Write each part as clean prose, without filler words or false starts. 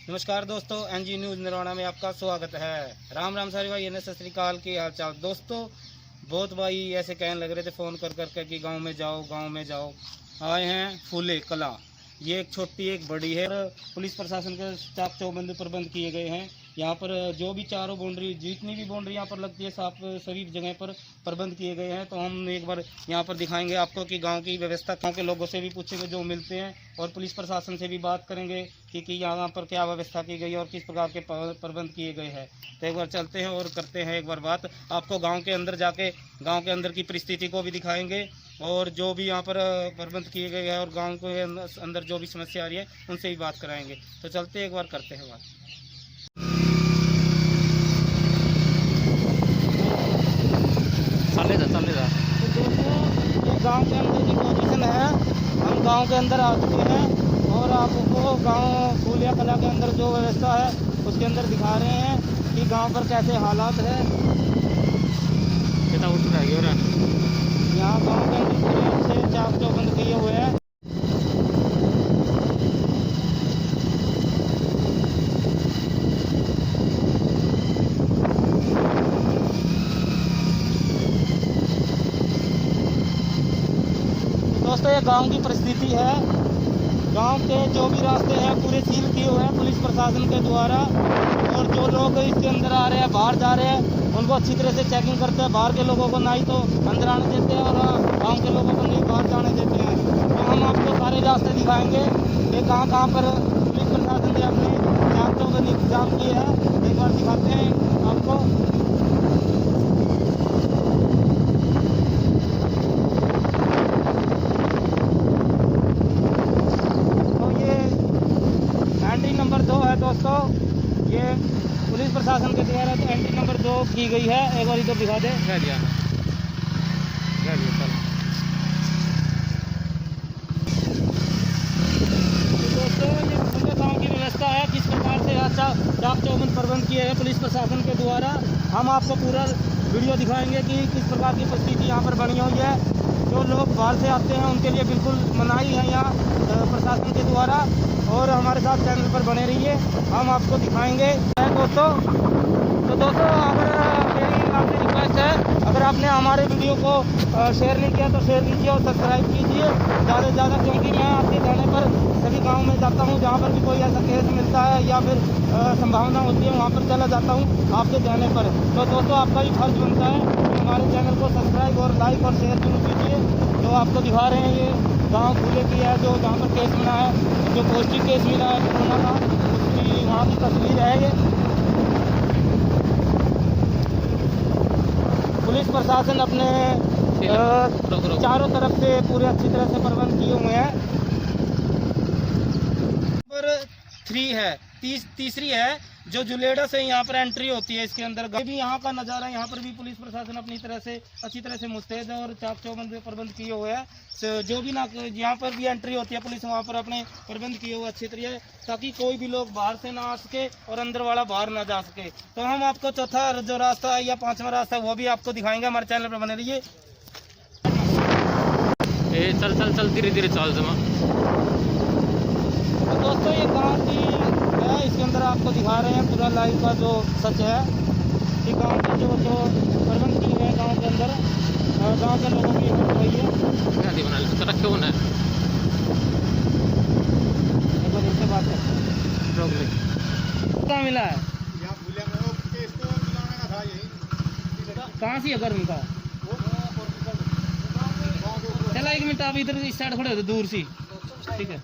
नमस्कार दोस्तों, NG news Narwana में आपका स्वागत है। राम राम सारी भाई, सत श्री अकाल की हाल चाल। दोस्तों, बहुत भाई ऐसे कहने लग रहे थे फ़ोन कर करके कि गांव में जाओ गांव में जाओ। आए हैं फूले कला, ये एक छोटी एक बड़ी है। पुलिस प्रशासन के चाक चौबंद प्रबंध किए गए हैं। यहाँ पर जो भी चारों बाउंड्री, जितनी भी बाउंड्री यहाँ पर लगती है, साफ सभी जगह पर प्रबंध किए गए हैं। तो हम एक बार यहाँ पर दिखाएंगे आपको कि गांव की व्यवस्था, गांव के लोगों से भी पूछेंगे जो मिलते हैं, और पुलिस प्रशासन से भी बात करेंगे कि यहाँ पर क्या व्यवस्था की गई है और किस प्रकार के प्रबंध किए गए हैं। तो एक बार चलते हैं और करते हैं एक बार बात। आपको गाँव के अंदर जाके गाँव के अंदर की परिस्थिति को भी दिखाएँगे, और जो भी यहाँ पर प्रबंध किए गए हैं और गांव के अंदर जो भी समस्या आ रही है उनसे भी बात कराएंगे। तो चलते एक बार करते हैं बात। चले जा। तो दोस्तों, ये गांव के अंदर की पोजीशन है। हम गांव के अंदर आ चुके हैं और आपको गांव फूलिया कला के अंदर जो व्यवस्था है उसके अंदर दिखा रहे हैं कि गाँव पर कैसे हालात है। कितना उठ रहा है यहाँ गाँव के अंदर पूरे अच्छे चाक चौबंद किए हुए हैं। दोस्तों, ये गांव की परिस्थिति है। गांव के जो भी रास्ते हैं पूरे सील किए हुए हैं पुलिस प्रशासन के द्वारा, और जो लोग इसके अंदर आ रहे हैं, बाहर जा रहे हैं, उनको अच्छी तरह से चेकिंग करते हैं। बाहर के लोगों को ना ही तो अंदर आने देते हैं और गांव के लोगों को नहीं बाहर जाने देते हैं। तो हम आपको सारे रास्ते दिखाएंगे कि कहाँ पर पुलिस प्रशासन ने अपने जांचों का इंतजाम किए हैं। एक बार दिखाते हैं आपको। तो ये एंट्री नंबर 2 है दोस्तों। ये पुलिस प्रशासन के द्वारा तो एंट्री नंबर 2 की गई है। एक बार इधर दिखा दे। दोस्तों, ये पूरे गाँव की व्यवस्था है, किस प्रकार से चाक चौबंद प्रबंध किए हैं पुलिस प्रशासन के द्वारा। हम आपको पूरा वीडियो दिखाएंगे कि किस प्रकार की परिस्थिति यहाँ पर बनी हुई है। जो लोग बाहर से आते हैं उनके लिए बिल्कुल मनाही है यहाँ प्रशासन के द्वारा। और हमारे साथ चैनल पर बने रहिए, हम आपको दिखाएंगे दोस्तों। तो दोस्तों, अगर मेरी आपसे रिक्वेस्ट है, अगर आपने हमारे वीडियो को शेयर नहीं किया तो शेयर कीजिए और सब्सक्राइब कीजिए ज़्यादा से ज़्यादा, क्योंकि मैं आपके कहने पर सभी गाँव में जाता हूँ। जहाँ पर भी कोई ऐसा केस मिलता है या फिर संभावना होती है, वहाँ पर चला जाता हूँ आपके कहने पर। तो दोस्तों, आपका भी फर्ज बनता है कि हमारे चैनल को सब्सक्राइब और लाइक और शेयर जरूर कीजिए। जो आपको दिखा रहे हैं ये गाँव फूले की है, जो जहाँ पर केस मिला है, जो पॉजिटिव केस मिला है कोरोना का, उसकी वहाँ की तस्वीर है ये। पुलिस प्रशासन अपने चारों तरफ से पूरे अच्छी तरह से प्रबंध किए हुए हैं। नंबर 3 है, तीसरी है जो जुलेड़ा से यहाँ पर एंट्री होती है इसके अंदर। भी यहाँ का नज़ारा, यहाँ पर भी पुलिस प्रशासन अपनी तरह से अच्छी तरह से मुस्तैद है और चाक चौबंद प्रबंध किए हुए हैं। जो भी ना यहाँ पर भी एंट्री होती है पुलिस, वहाँ पर अपने प्रबंध किए हुए अच्छी तरह, ताकि कोई भी लोग बाहर से ना आ सके और अंदर वाला बाहर ना जा सके। तो हम आपको चौथा जो रास्ता है या 5वां रास्ता है वो भी आपको दिखाएंगे। हमारे चैनल पर बने रहिए। चल धीरे धीरे चल जमा। तो दोस्तों, ये गाँव की है, इसके अंदर आपको दिखा रहे हैं पूरा लाइव का जो सच है कि गांव के जो प्रबंध किए हैं गांव के अंदर, गांव के लोगों की रखिए होना है। एक बार इनसे बात करते हैं। कहाँ मिला है? कहाँ से अगर उनका चला 1 मिनट, आप इधर इस साइड खड़े हो दूर सी, ठीक है।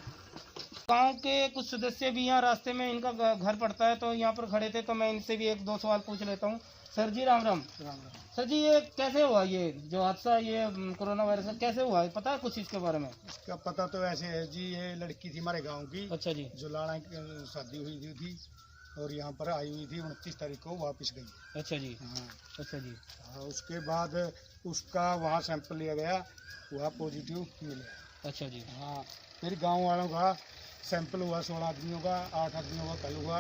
गांव के कुछ सदस्य भी यहाँ रास्ते में, इनका घर पड़ता है तो यहाँ पर खड़े थे, तो मैं इनसे भी 1-2 सवाल पूछ लेता हूँ। सर जी, राम राम। सर जी, ये कैसे हुआ, ये जो हादसा, ये कोरोना वायरस कैसे हुआ है, पता है कुछ इसके बारे में? इसका पता तो ऐसे है जी, ये लड़की थी हमारे गांव की। अच्छा जी। जो लाड़ा की शादी हुई थी और यहाँ पर आई हुई थी 29 तारीख को वापस गई। अच्छा जी। हाँ। अच्छा जी। हाँ, उसके बाद उसका वहाँ सैंपल लिया गया, वह पॉजिटिव मिला। अच्छा जी। हाँ, फिर गांव वालों का सैंपल हुआ 16 आदमियों का, 8 आदमियों का कल हुआ,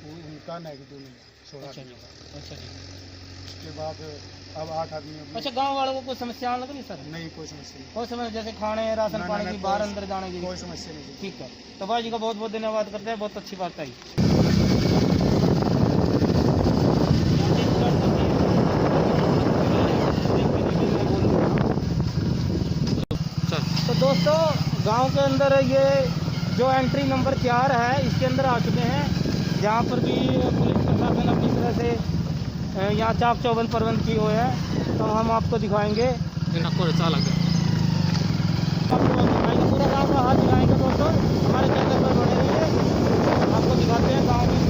उनका नेगेटिव मिला 16 आदमियों का। अच्छा जी। उसके बाद अब 8 आदमी अच्छा, गांव वालों को कोई समस्या लग रही सर? नहीं, कोई समस्या नहीं। कोई समस्या जैसे खाने राशन ना, पानी ना, की ना, बाहर कोई- अंदर जाने की? कोई समस्या नहीं। ठीक है, तो भाई जी का बहुत बहुत धन्यवाद करते हैं, बहुत अच्छी बात आई। तो दोस्तों, गांव के अंदर ये जो एंट्री नंबर 4 है इसके अंदर आ चुके हैं, जहाँ पर भी पुलिस प्रशासन अपनी तरह से यहाँ चाक चौबंद प्रबंध किए हुए हैं। तो हम आपको दिखाएंगे, आपको दिखाएंगे पूरा गाँव का हाथ दिखाएंगे। दोस्तों हमारे चैनल पर बने रहिए, आपको दिखाते हैं गाँव की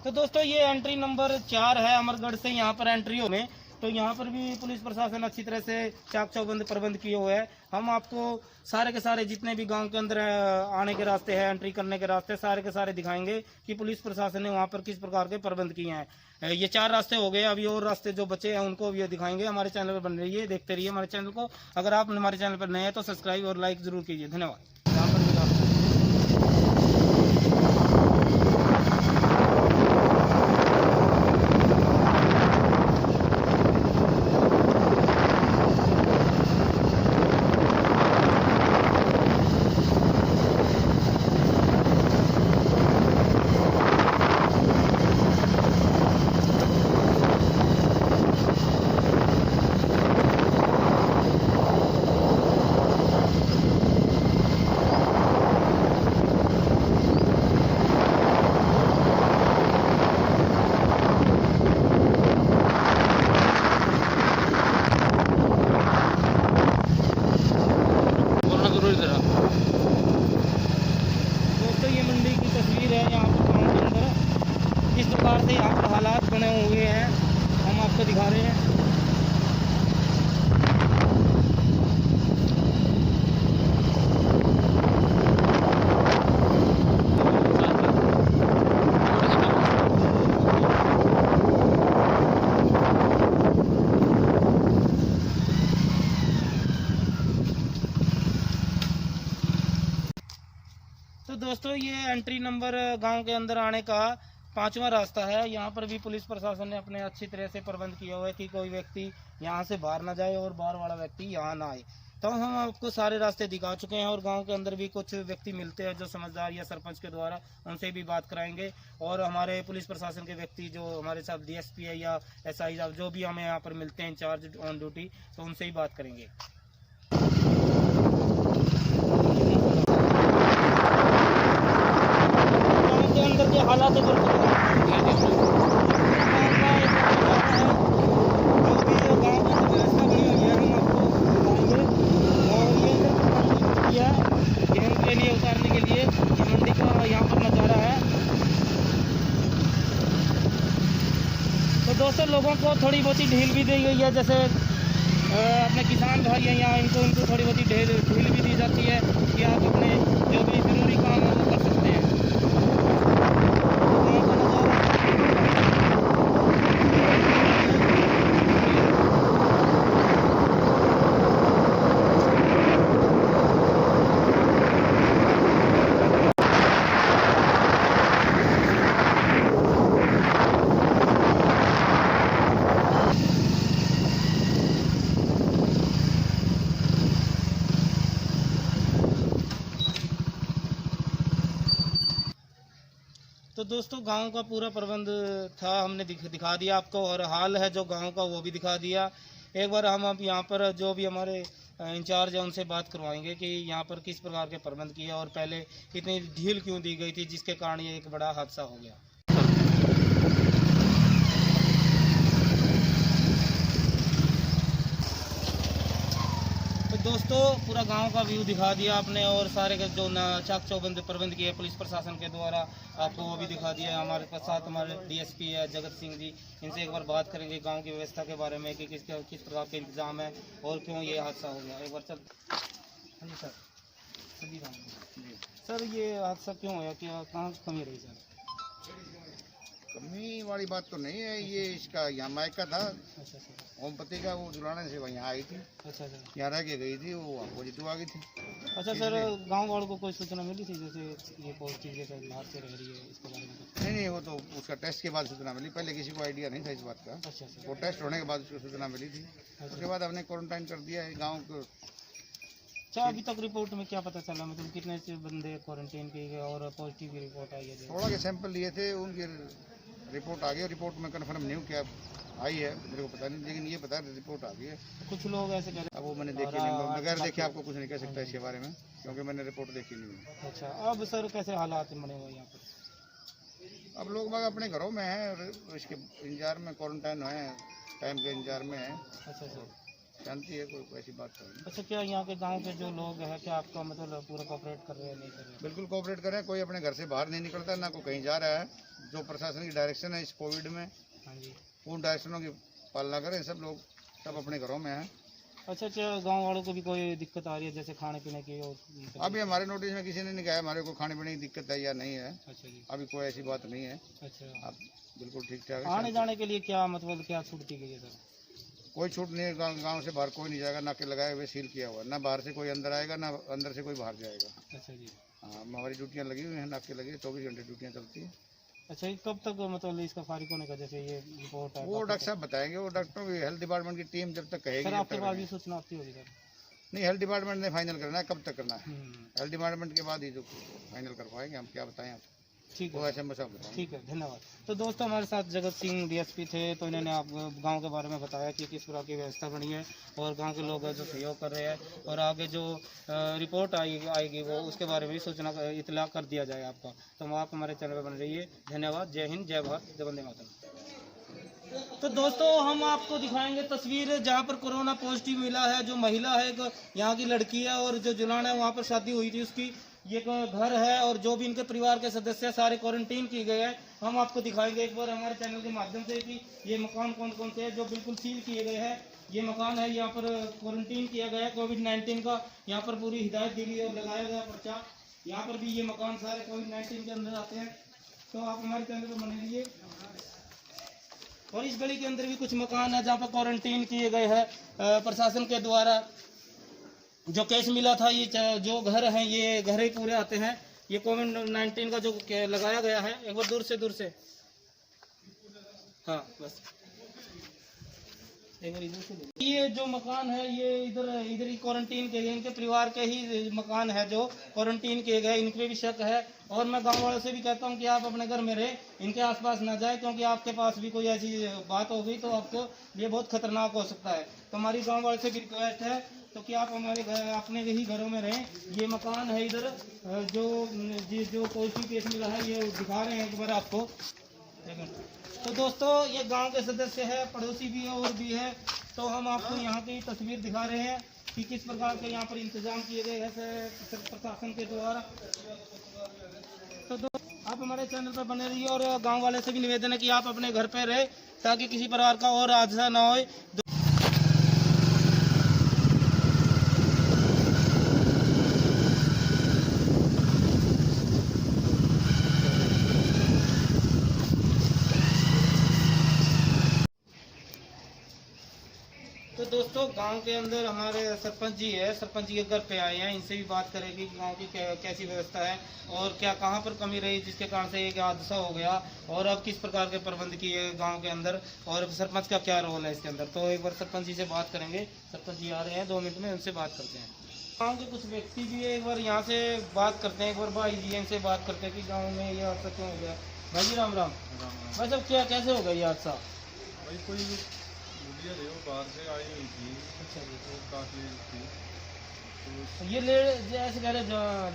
तो दोस्तों ये एंट्री नंबर 4 है, अमरगढ़ से यहाँ पर एंट्री में। तो यहाँ पर भी पुलिस प्रशासन अच्छी तरह से चाक चौबंद प्रबंध किए हुए हैं। हम आपको सारे के सारे जितने भी गांव के अंदर आने के रास्ते हैं, एंट्री करने के रास्ते, सारे के सारे दिखाएंगे कि पुलिस प्रशासन ने वहाँ पर किस प्रकार के प्रबंध किए हैं। ये 4 रास्ते हो गए, अभी और रास्ते जो बचे हैं उनको भी दिखाएंगे। हमारे चैनल पर बन रही है, देखते रहिए हमारे चैनल को। अगर आप हमारे चैनल पर नए हैं तो सब्सक्राइब और लाइक जरूर कीजिए। धन्यवाद। यहाँ पर भी दोस्तों ये मंडी की तस्वीर है, यहाँ पर गाँव के अंदर किस प्रकार से यहाँ पर हालात बने हुए हैं हम आपको दिखा रहे हैं। तो दोस्तों ये एंट्री नंबर गांव के अंदर आने का 5वां रास्ता है। यहाँ पर भी पुलिस प्रशासन ने अपने अच्छी तरह से प्रबंध किया हुआ है कि कोई व्यक्ति यहाँ से बाहर ना जाए और बाहर वाला व्यक्ति यहाँ ना आए। तो हम आपको सारे रास्ते दिखा चुके हैं, और गांव के अंदर भी कुछ व्यक्ति मिलते हैं जो समझदार या सरपंच के द्वारा, उनसे भी बात कराएंगे। और हमारे पुलिस प्रशासन के व्यक्ति जो हमारे साथ DSP है या SI जो भी हमें यहाँ पर मिलते हैं इंचार्ज ऑन ड्यूटी, तो उनसे ही बात करेंगे। के अंदर के हालात है, जो भी गाँव के अंदर व्यवस्था बनी हुई है हम आपको बताएंगे। और ये गेहूँ के लिए उतारने के लिए ये मंडी का यहाँ पर नज़ारा है। तो दोस्तों लोगों को थोड़ी बहुत ही ढील भी दी गई है, जैसे अपने किसान भाई हैं यहाँ, इनको थोड़ी बहुत ही ढील भी दी जाती है कि आप अपने जो भी ज़रूरी काम है वो कर सकते हैं। तो दोस्तों गांव का पूरा प्रबंध था, हमने दिखा दिया आपको, और हाल है जो गांव का वो भी दिखा दिया। एक बार हम अब यहाँ पर जो भी हमारे इंचार्ज है उनसे बात करवाएंगे कि यहाँ पर किस प्रकार के प्रबंध किया और पहले इतनी ढील क्यों दी गई थी जिसके कारण ये एक बड़ा हादसा हो गया। दोस्तों पूरा गांव का व्यू दिखा दिया आपने, और सारे के जो चाक चौबंद प्रबंध किए पुलिस प्रशासन के द्वारा आपको वो भी दिखा दिया। हमारे साथ हमारे DSP है जगत सिंह जी, इनसे एक बार बात करेंगे गांव की व्यवस्था के बारे में कि किस प्रकार के इंतजाम है और क्यों ये हादसा हो गया। एक बार चल। हाँ जी सर, जी सर ये हादसा क्यों हुआ, क्या कहाँ कमी रही सर? कमी वाली बात तो नहीं है, ये इसका यहाँ मायका था। अच्छा सर। ओमपति का वो जुलाने से वहीं आई थी, अच्छा अच्छा यहाँ रह के गई थी, वो वहाँ पॉजिटिव आ गई थी। अच्छा सर, गांव वालों को कोई सूचना मिली थी जैसे ये पॉजिटिव जैसे बाहर से रह रही है, इसके बारे में कुछ? नहीं, वो तो उसका टेस्ट के बाद सूचना मिली, पहले किसी को आइडिया नहीं था इस बात का। अच्छा अच्छा वो टेस्ट होने के बाद उसको सूचना मिली थी, उसके बाद हमने क्वारंटाइन कर दिया है गाँव को। अच्छा, अभी तक रिपोर्ट में क्या पता चला, मतलब कितने से बंदे क्वारंटाइन किए गए और पॉजिटिव की रिपोर्ट आई है? थोड़ा के सैंपल लिए थे, उनकी रिपोर्ट आ गई, रिपोर्ट में कन्फर्म नहीं हूँ क्या आई है मेरे को पता नहीं, लेकिन ये पता है रिपोर्ट आ गई है। कुछ लोग ऐसे कह रहे अब वो मैंने देखी नहीं, बगैर देखे आपको कुछ नहीं कह सकता इसके बारे में, क्योंकि मैंने रिपोर्ट देखी नहीं है। हैं। अच्छा, अब सर कैसे हालात बने हुए यहाँ पर? अब लोग बाग अपने घरों में हैं और इसके इंतजार में क्वारंटाइन है, टाइम के इंतजार में है, अच्छा अच्छा शांति है, कोई ऐसी बात नहीं। अच्छा, क्या यहाँ के गांव के जो लोग हैं क्या आपका मतलब पूरा कोऑपरेट कर रहे हैं, नहीं कर रहे हैं? बिल्कुल कोऑपरेट करें, कोई अपने घर से बाहर नहीं निकलता, ना कोई कहीं जा रहा है। जो प्रशासन की डायरेक्शन है इस कोविड में, हाँ जी। उन डायरेक्शनों की पालना करें, सब लोग सब अपने घरों में हैं। अच्छा अच्छा, गांव वालों को भी कोई दिक्कत आ रही है जैसे खाने पीने की? और अभी हमारे नोटिस में किसी ने नहीं कहा हमारे को खाने पीने की दिक्कत है या नहीं है, अच्छा जी, अभी कोई ऐसी बात नहीं है। अच्छा। अब बिल्कुल ठीक ठाक है। आने जाने के लिए क्या मतलब क्या छूट दी गई है सर? कोई छूट नहीं है, गाँव से बाहर कोई नहीं जाएगा, नाके लगाए हुए सील किया हुआ, ना बाहर से कोई अंदर आएगा, ना अंदर से कोई बाहर जाएगा। अच्छा जी। हाँ, हमारी ड्यूटियाँ लगी हुई हैं, नाके लगे, 24 घंटे ड्यूटियाँ चलती हैं। अच्छा, ये कब तक मतलब इसका फारिग होने का जैसे ये रिपोर्ट है? वो डॉक्टर साहब बताएंगे, वो डॉक्टरों की हेल्थ डिपार्टमेंट की टीम जब तक कहेगी सर जब आपके तक पास भी नहीं। सूचना आती होगी सर? नहीं, हेल्थ डिपार्टमेंट ने फाइनल करना है, कब तक करना है हम्म, हेल्थ डिपार्टमेंट के बाद ही जो फाइनल कर पाएंगे, हम क्या बताएं आप, ठीक वो है, ऐसे में सब बताएंगे। ठीक है, धन्यवाद। तो दोस्तों, हमारे साथ जगत सिंह डीएसपी थे, तो इन्होंने आप गांव के बारे में बताया कि किस प्रकार की व्यवस्था बनी है और गांव के लोग जो सहयोग कर रहे हैं, और आगे जो रिपोर्ट आएगी वो उसके बारे में भी सूचना इतला कर दिया जाए आपका। तो आप हमारे चैनल पर बने रहिए। धन्यवाद। जय हिंद, जय भारत, जय वंदे मातरम। तो दोस्तों, हम आपको दिखाएंगे तस्वीर जहाँ पर कोरोना पॉजिटिव मिला है। जो महिला है एक यहाँ की लड़की है, और जो जुलान है वहाँ पर शादी हुई थी उसकी, ये घर है, और जो भी इनके परिवार के सदस्य हैं सारे क्वारंटीन किए गए हैं। हम आपको दिखाएंगे एक बार हमारे चैनल के माध्यम से कि ये मकान कौन कौन से हैं जो बिल्कुल सील किए गए हैं। ये मकान है, यहाँ पर क्वारंटीन किया गया है कोविड-19 का, यहाँ पर पूरी हिदायत दी गई और लगाया गया पर्चा। यहाँ पर भी ये मकान सारे कोविड-19 के अंदर आते हैं, तो आप हमारे चैनल पर बने रहिए। और इस गली के अंदर भी कुछ मकान है जहाँ पर क्वारंटीन किए गए हैं प्रशासन के द्वारा। जो केस मिला था, ये जो घर हैं ये घर ही पूरे आते हैं। ये कोविड-19 का जो लगाया गया है, एक बार दूर से हाँ बस एक बार इधर से ये जो मकान है ये इधर ही क्वारंटीन किए गए, इनके परिवार के ही मकान है जो क्वारंटीन किए गए। इनके भी शक है, और मैं गांव वालों से भी कहता हूं कि आप अपने घर में रहे, इनके आसपास ना जाए, क्योंकि आपके पास भी कोई ऐसी बात हो गई तो आपको ये बहुत खतरनाक हो सकता है। तो हमारी गाँव वालों से भी रिक्वेस्ट है तो कि आप हमारे घर अपने ही घरों में रहें। ये मकान है इधर जो पॉजिटिव केस मिला है, ये दिखा रहे हैं एक बार आपको। तो दोस्तों, ये गांव के सदस्य है, पड़ोसी भी है और भी है, तो हम आपको यहाँ की तस्वीर दिखा रहे हैं कि किस प्रकार के यहाँ पर इंतजाम किए गए हैं प्रशासन के द्वारा। तो आप हमारे चैनल पर बने रहिए, और गांव वाले से भी निवेदन है कि आप अपने घर पे रहे ताकि किसी प्रकार का और हादसा ना हो। तो दोस्तों, गांव के अंदर हमारे सरपंच जी है, सरपंच जी के घर पे आए हैं, इनसे भी बात करेंगे कि गांव की कैसी व्यवस्था है और क्या कहां पर कमी रही जिसके कारण से एक हादसा हो गया, और अब किस प्रकार के प्रबंध किए गांव के अंदर, और सरपंच का क्या रोल है इसके अंदर। तो एक बार सरपंच जी से बात करेंगे। सरपंच जी आ रहे हैं 2 मिनट में, उनसे बात करते हैं। गाँव के कुछ व्यक्ति भी है, एक बार यहाँ से बात करते हैं। एक बार भाई जी इनसे बात करते हैं कि गाँव में ये हादसा क्यों हो गया। भाई जी राम राम। भाई साहब, क्या कैसे हो गया ये हादसा? भाई कोई बुढ़िया थे, वो बाहर से आई हुई थी, अच्छा जी। तो काफी थी, तो ये ऐसे कह रहे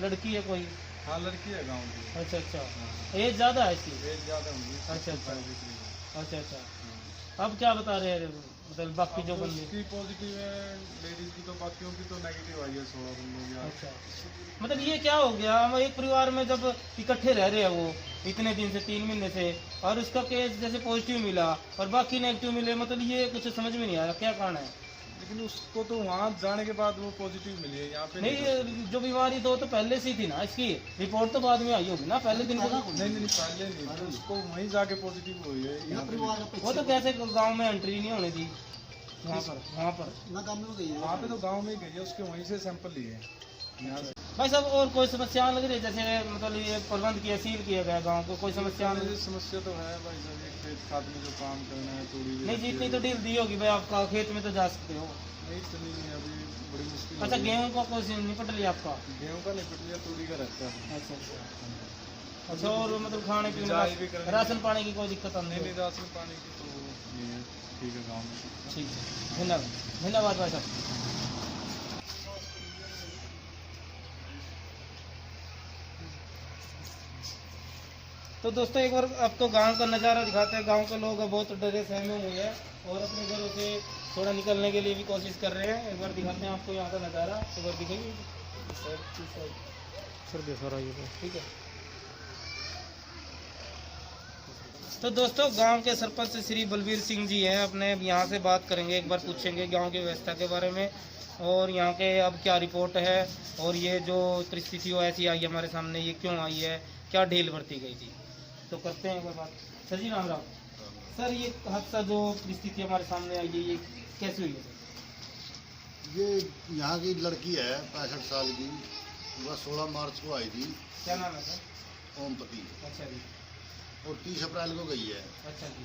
लड़की है कोई? हाँ लड़की है गाँव की। अच्छा अच्छा, एज ज़्यादा है इसकी? एज ज्यादा होंगी। अच्छा, अच्छा। 65 के करीब। अच्छा अच्छा, अब क्या बता रहे हैं मतलब बाकी जो अब बंदे? उसकी पॉजिटिव है लेडीज की, तो बाकियों की तो नेगेटिव आई है 16 बंदों की। अच्छा, मतलब ये क्या हो गया, हम एक परिवार में जब इकट्ठे रह रहे हैं वो इतने दिन से 3 महीने से, और उसका केस जैसे पॉजिटिव मिला और बाकी नेगेटिव मिले, मतलब ये कुछ समझ में नहीं आया क्या कारण है। लेकिन उसको तो वहाँ जाने के बाद वो पॉजिटिव मिली है, यहाँ पे नहीं, जो बीमारी तो पहले से ही थी ना, इसकी रिपोर्ट तो बाद में आई होगी ना, पहले दिन को? नहीं पहले नहीं, तो उसको वहीं जाके पॉजिटिव हुई है। वो तो कैसे गाँव में एंट्री नहीं होने दी? वहाँ पर वहाँ पे तो गांव में ही गई है, उसके वहीं से सैंपल लिए हैं यहाँ से। भाई साहब और कोई समस्या लग रही है जैसे मतलब ये प्रबंध किया सील किया गया गांव को, कोई समस्या नहीं? समस्या तो है भाई साहब, ये खेत खाद में जो काम करना है थोड़ी नहीं जी, इतनी तो डील दी होगी भाई, आपका खेत में तो जा सकते हो। नहीं तो नहीं है, अभी बड़ी मुश्किल। अच्छा, गेहूँ का कोई निपट लिया आपका? गेहूँ का निपट लिया, तूड़ी का रहता है। अच्छा, और मतलब खाने पीने का राशन पानी की कोई दिक्कत नहीं? नहीं, राशन पानी की तो नहीं है, ठीक है गाँव में। ठीक है, धन्यवाद धन्यवाद भाई साहब। तो दोस्तों एक बार आपको गांव का नज़ारा दिखाते हैं। गांव के लोग बहुत डरे सहमे हुए हैं और अपने घरों से थोड़ा निकलने के लिए भी कोशिश कर रहे हैं। एक बार दिखाते हैं आपको यहाँ का नज़ारा, एक बार दिखाइए सर, देखो रहा है, ठीक है। तो दोस्तों गांव के सरपंच श्री बलबीर सिंह जी हैं, अपने यहाँ से बात करेंगे, एक बार पूछेंगे गांव की व्यवस्था के बारे में और यहाँ के अब क्या रिपोर्ट है और ये जो परिस्थिति हो ऐसी आई हमारे सामने, ये क्यों आई है, क्या ढील बरती गई थी। तो करते हैं एक बार बात। सर जी राम राम। सर ये हादसा जो परिस्थिति हमारे सामने आई है ये कैसे हुई है सर? ये यहाँ की लड़की है 65 साल की, वह 16 मार्च को आई थी। क्या नाम है सर? ओमपति। अच्छा जी। और 30 अप्रैल को गई है। अच्छा जी।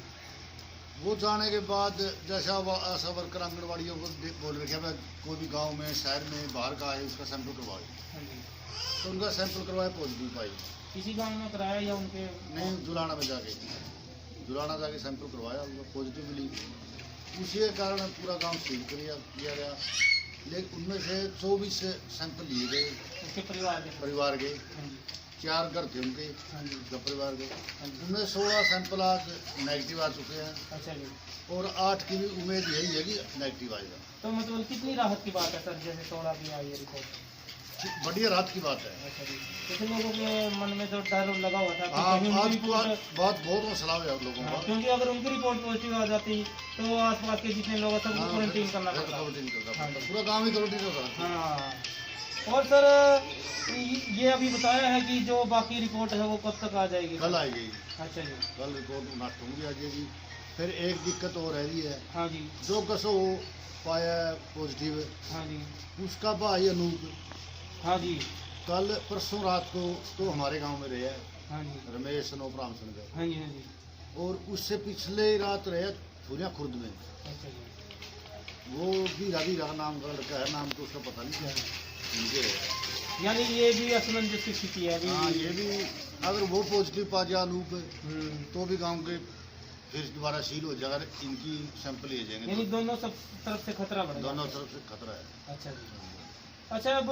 वो जाने के बाद जैसा आशा वर्कर आंगनबाड़ियों को बोल रहे थे कोई भी गांव में शहर में बाहर का है उसका सैंपल करवाए। हाँ जी। तो उनका सैंपल करवाए, पॉजिटिव पाई। किसी गांव में कराया या उनके? नहीं, जुलाना में जाके सैंपल करवाया, उनको पॉजिटिव मिली। उसी के कारण पूरा गांव सील किया गया। लेकिन उनमें से 24 सैंपल लिए गए उसके परिवार के। हाँ जी। 4 घर थे उनके हाँ जी। परिवार के। उनमें 16 सैंपल आज नेगेटिव आ चुके हैं अच्छा जी। और 8 की भी उम्मीद यही है कि नेगेटिव आएगा। तो मतलब कितनी राहत की बात है सर, जैसे 16 की आई है रिपोर्ट? बढ़िया राहत की बात है। अच्छा जी। जैसे लोगों के मन में तो डर लगा हुआ था कि हाँ, कहीं आज उनकी बहुत रिपोर्ट, बहुत मसला हो लोगों हाँ, का। क्योंकि अगर उनकी रिपोर्ट पॉजिटिव आ जाती तो आसपास के जितने लोग हैं सबको हाँ, क्वारंटीन करना फिर पड़ता। क्वारंटीन करना हाँ पड़ता। जी। पूरा गांव ही क्वारंटीन होता है। हाँ। और सर ये अभी बताया है कि जो बाकी रिपोर्ट है वो कब तक आ जाएगी? कल आएगी। अच्छा जी। कल रिपोर्ट नष्ट होंगी आ जाएगी। फिर एक दिक्कत और रह रही है, हाँ जी। जो कसो पाया पॉजिटिव, हाँ जी। उसका भाई अनूप हाँ जी। कल परसों रात को तो हमारे गांव में रहे हैं, हाँ जी। रमेश नोपराम सिंह का। हाँ जी। हाँ जी। और उससे पिछले रात रहे फुरिया खुर्द में। अच्छा जी। वो भी राधा नाम का लड़का है, नाम तो उसका पता नहीं क्या है उनके है। यानी ये भी असमंजस की स्थिति है अभी। हाँ, ये भी अगर वो पॉजिटिव पा जाए अनूप तो भी गांव के फिर दोबारा सील हो जाएगा, इनकी सैंपल लिए यानी जाएंगे। दोनों सब तरफ से खतरा बढ़ेगा। दोनों तरफ से खतरा है। अच्छा जी। अच्छा, अब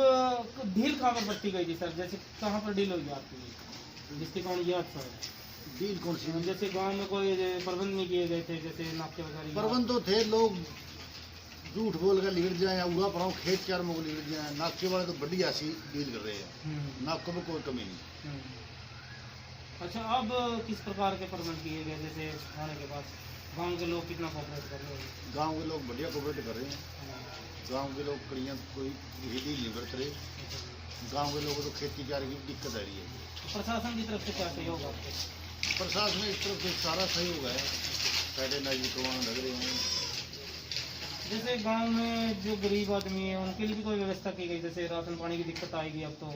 ढील कहाँ पर बरती गई थी सर, जैसे कहाँ पर ढील होगी आपकी दृष्टिकोण ये अच्छा है? डील कौन सी? जैसे गांव में कोई प्रबंध नहीं किए गए थे, जैसे नाके वगैरह? प्रबंध तो थे, लोग झूठ बोल कर लिगड़ जाए या उड़ा पड़ाओ खेत चार में लिगड़ जाए। नाके वाले तो बढ़िया सी डील कर रहे हैं, नाकों में कोई कमी नहीं। अच्छा, अब किस प्रकार के प्रबंध किए गए, जैसे थाने के पास गांव के लोग कितना कोऑपरेट कर रहे हैं? गांव के लोग बढ़िया कोऑपरेट कर रहे हैं। गांव के लोग कड़ियाँ कोई डील नहीं करते रहे। गांव के लोगों को तो खेती बाड़ी की दिक्कत आ रही है। प्रशासन की तरफ से क्या सहयोग आपको? प्रशासन में इस तरफ से सारा सहयोग है, साढ़े नाजी करवाने लग रहे हैं। जैसे गांव में जो गरीब आदमी है उनके लिए भी कोई व्यवस्था की गई, जैसे राशन पानी की दिक्कत आएगी अब तो?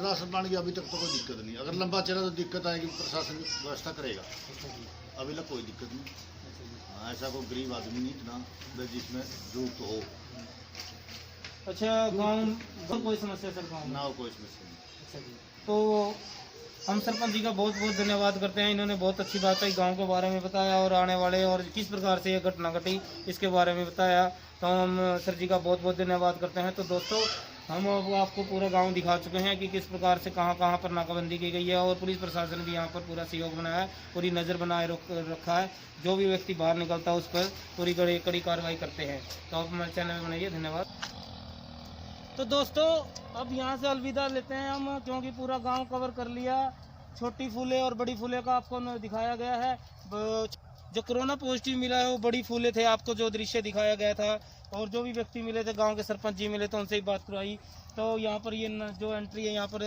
राशन पानी की अभी तक तो कोई दिक्कत नहीं, अगर लंबा चला तो दिक्कत आएगी, प्रशासन व्यवस्था करेगा। अभी तक कोई दिक्कत नहीं। हाँ, ऐसा कोई गरीब आदमी नहीं इतना जिसमें जरूरत हो। अच्छा, गाँव कोई समस्या सर गाँव में? ना कोई समस्या नहीं। अच्छा जी। तो हम सरपंच जी का बहुत बहुत धन्यवाद करते हैं, इन्होंने बहुत अच्छी बात है गांव के बारे में बताया और आने वाले और किस प्रकार से ये घटना घटी इसके बारे में बताया। तो हम सर जी का बहुत बहुत धन्यवाद करते हैं। तो दोस्तों हम अब आपको पूरा गांव दिखा चुके हैं कि किस प्रकार से कहां कहां पर नाकाबंदी की गई है और पुलिस प्रशासन भी यहां पर पूरा सहयोग बनाया है, पूरी नज़र बनाए रखा है। जो भी व्यक्ति बाहर निकलता है उस पर पूरी कड़ी कार्रवाई करते हैं। तो आप हमारे चैनल में बनाइए, धन्यवाद। तो दोस्तों अब यहाँ से अलविदा लेते हैं हम, क्योंकि पूरा गांव कवर कर लिया। छोटी फूले और बड़ी फूले का आपको दिखाया गया है। जो कोरोना पॉजिटिव मिला है वो बड़ी फूले थे, आपको जो दृश्य दिखाया गया था। और जो भी व्यक्ति मिले थे, गांव के सरपंच जी मिले तो उनसे ही बात करवाई। तो यहाँ पर ये जो एंट्री है यहाँ पर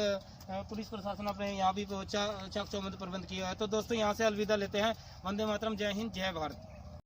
पुलिस प्रशासन अपने यहाँ भी चाक चौबंद प्रबंध किया है। तो दोस्तों यहाँ से अलविदा लेते हैं। वंदे मातरम, जय हिंद, जय भारत।